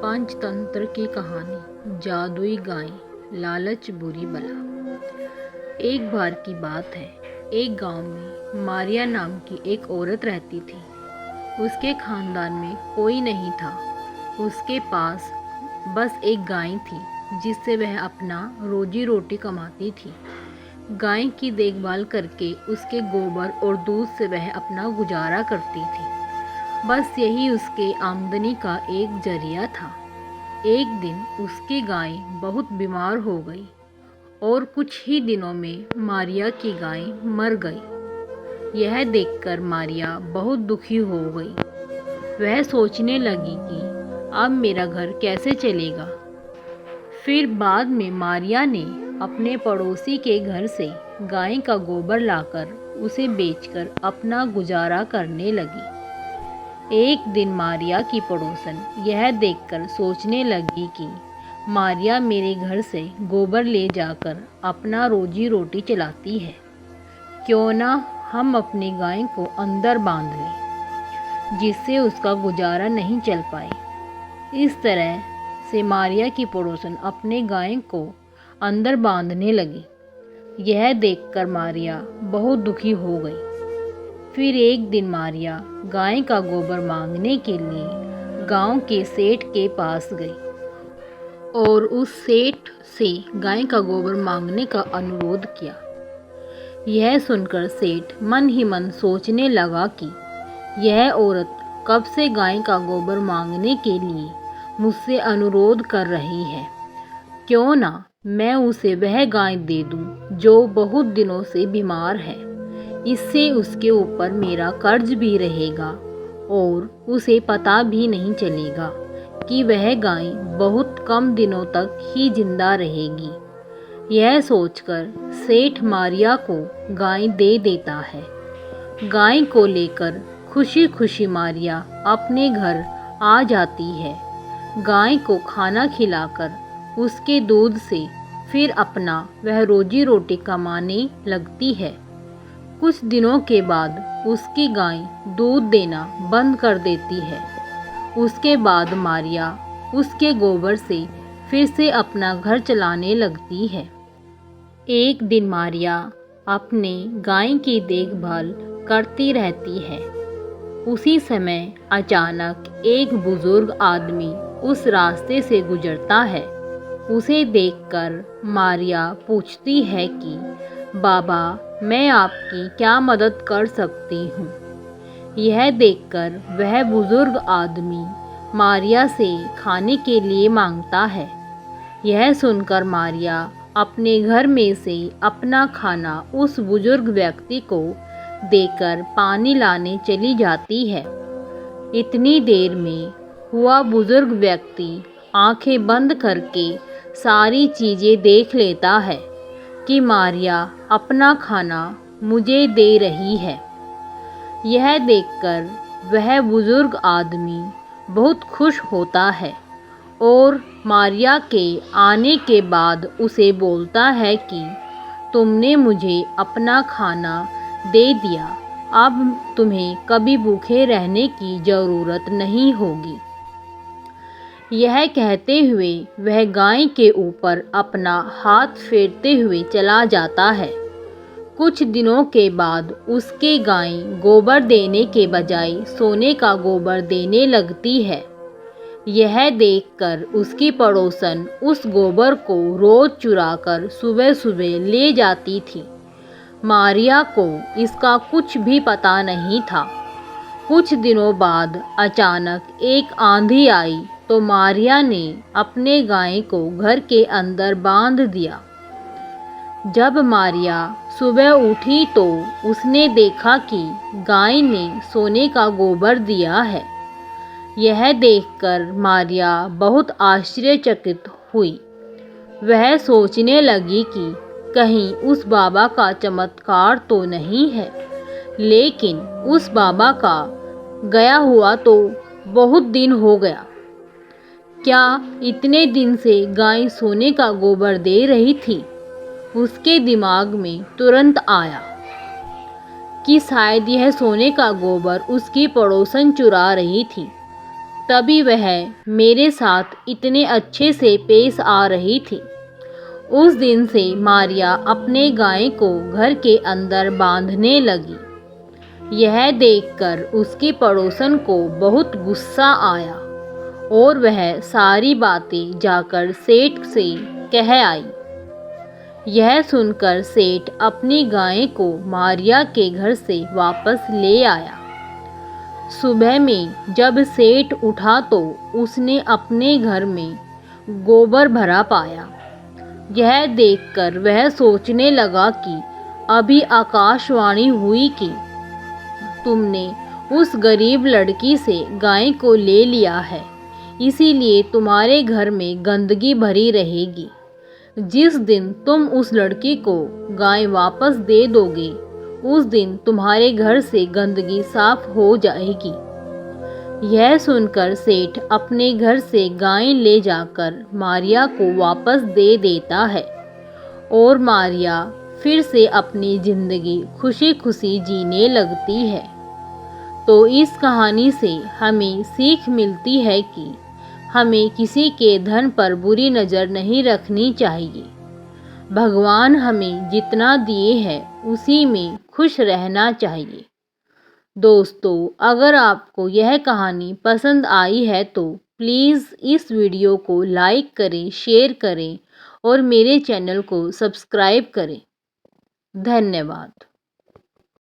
पंचतंत्र की कहानी जादुई गाय लालच बुरी बला। एक बार की बात है, एक गांव में मारिया नाम की एक औरत रहती थी। उसके खानदान में कोई नहीं था। उसके पास बस एक गाय थी जिससे वह अपना रोजी रोटी कमाती थी। गाय की देखभाल करके उसके गोबर और दूध से वह अपना गुजारा करती थी। बस यही उसके आमदनी का एक जरिया था। एक दिन उसकी गाय बहुत बीमार हो गई और कुछ ही दिनों में मारिया की गाय मर गई। यह देखकर मारिया बहुत दुखी हो गई। वह सोचने लगी कि अब मेरा घर कैसे चलेगा। फिर बाद में मारिया ने अपने पड़ोसी के घर से गाय का गोबर लाकर उसे बेचकर अपना गुजारा करने लगी। एक दिन मारिया की पड़ोसन यह देखकर सोचने लगी कि मारिया मेरे घर से गोबर ले जाकर अपना रोजी रोटी चलाती है, क्यों ना हम अपनी गाय को अंदर बांध लें जिससे उसका गुजारा नहीं चल पाए। इस तरह से मारिया की पड़ोसन अपने गाय को अंदर बांधने लगी। यह देखकर मारिया बहुत दुखी हो गई। फिर एक दिन मारिया गाय का गोबर मांगने के लिए गांव के सेठ के पास गई और उस सेठ से गाय का गोबर मांगने का अनुरोध किया। यह सुनकर सेठ मन ही मन सोचने लगा कि यह औरत कब से गाय का गोबर मांगने के लिए मुझसे अनुरोध कर रही है, क्यों ना मैं उसे वह गाय दे दूं जो बहुत दिनों से बीमार है। इससे उसके ऊपर मेरा कर्ज भी रहेगा और उसे पता भी नहीं चलेगा कि वह गाय बहुत कम दिनों तक ही जिंदा रहेगी। यह सोचकर सेठ मारिया को गाय दे देता है। गाय को लेकर खुशी खुशी मारिया अपने घर आ जाती है। गाय को खाना खिलाकर उसके दूध से फिर अपना वह रोजी रोटी कमाने लगती है। कुछ दिनों के बाद उसकी गाय दूध देना बंद कर देती है। उसके बाद मारिया उसके गोबर से फिर से अपना घर चलाने लगती है। एक दिन मारिया अपने गाय की देखभाल करती रहती है। उसी समय अचानक एक बुजुर्ग आदमी उस रास्ते से गुजरता है। उसे देखकर मारिया पूछती है कि बाबा, मैं आपकी क्या मदद कर सकती हूँ। यह देखकर वह बुजुर्ग आदमी मारिया से खाने के लिए मांगता है। यह सुनकर मारिया अपने घर में से अपना खाना उस बुजुर्ग व्यक्ति को देकर पानी लाने चली जाती है। इतनी देर में हुआ बुजुर्ग व्यक्ति आंखें बंद करके सारी चीज़ें देख लेता है कि मारिया अपना खाना मुझे दे रही है। यह देखकर वह बुजुर्ग आदमी बहुत खुश होता है और मारिया के आने के बाद उसे बोलता है कि तुमने मुझे अपना खाना दे दिया, अब तुम्हें कभी भूखे रहने की ज़रूरत नहीं होगी। यह कहते हुए वह गाय के ऊपर अपना हाथ फेरते हुए चला जाता है। कुछ दिनों के बाद उसकी गाय गोबर देने के बजाय सोने का गोबर देने लगती है। यह देखकर उसकी पड़ोसन उस गोबर को रोज चुराकर सुबह सुबह ले जाती थी। मारिया को इसका कुछ भी पता नहीं था। कुछ दिनों बाद अचानक एक आंधी आई तो मारिया ने अपने गाय को घर के अंदर बांध दिया। जब मारिया सुबह उठी तो उसने देखा कि गाय ने सोने का गोबर दिया है। यह देखकर मारिया बहुत आश्चर्यचकित हुई। वह सोचने लगी कि कहीं उस बाबा का चमत्कार तो नहीं है, लेकिन उस बाबा का गया हुआ तो बहुत दिन हो गया। क्या इतने दिन से गाय सोने का गोबर दे रही थी? उसके दिमाग में तुरंत आया कि शायद यह सोने का गोबर उसकी पड़ोसन चुरा रही थी। तभी वह मेरे साथ इतने अच्छे से पेश आ रही थी। उस दिन से मारिया अपने गाय को घर के अंदर बांधने लगी। यह देखकर उसकी पड़ोसन को बहुत गुस्सा आया और वह सारी बातें जाकर सेठ से कह आई। यह सुनकर सेठ अपनी गाय को मारिया के घर से वापस ले आया। सुबह में जब सेठ उठा तो उसने अपने घर में गोबर भरा पाया। यह देखकर वह सोचने लगा कि अभी आकाशवाणी हुई कि तुमने उस गरीब लड़की से गाय को ले लिया है, इसीलिए तुम्हारे घर में गंदगी भरी रहेगी। जिस दिन तुम उस लड़की को गाय वापस दे दोगे, उस दिन तुम्हारे घर से गंदगी साफ हो जाएगी। यह सुनकर सेठ अपने घर से गाय ले जाकर मारिया को वापस दे देता है और मारिया फिर से अपनी जिंदगी खुशी खुशी जीने लगती है। तो इस कहानी से हमें सीख मिलती है कि हमें किसी के धन पर बुरी नज़र नहीं रखनी चाहिए। भगवान हमें जितना दिए हैं उसी में खुश रहना चाहिए। दोस्तों, अगर आपको यह कहानी पसंद आई है तो प्लीज़ इस वीडियो को लाइक करें, शेयर करें और मेरे चैनल को सब्सक्राइब करें। धन्यवाद।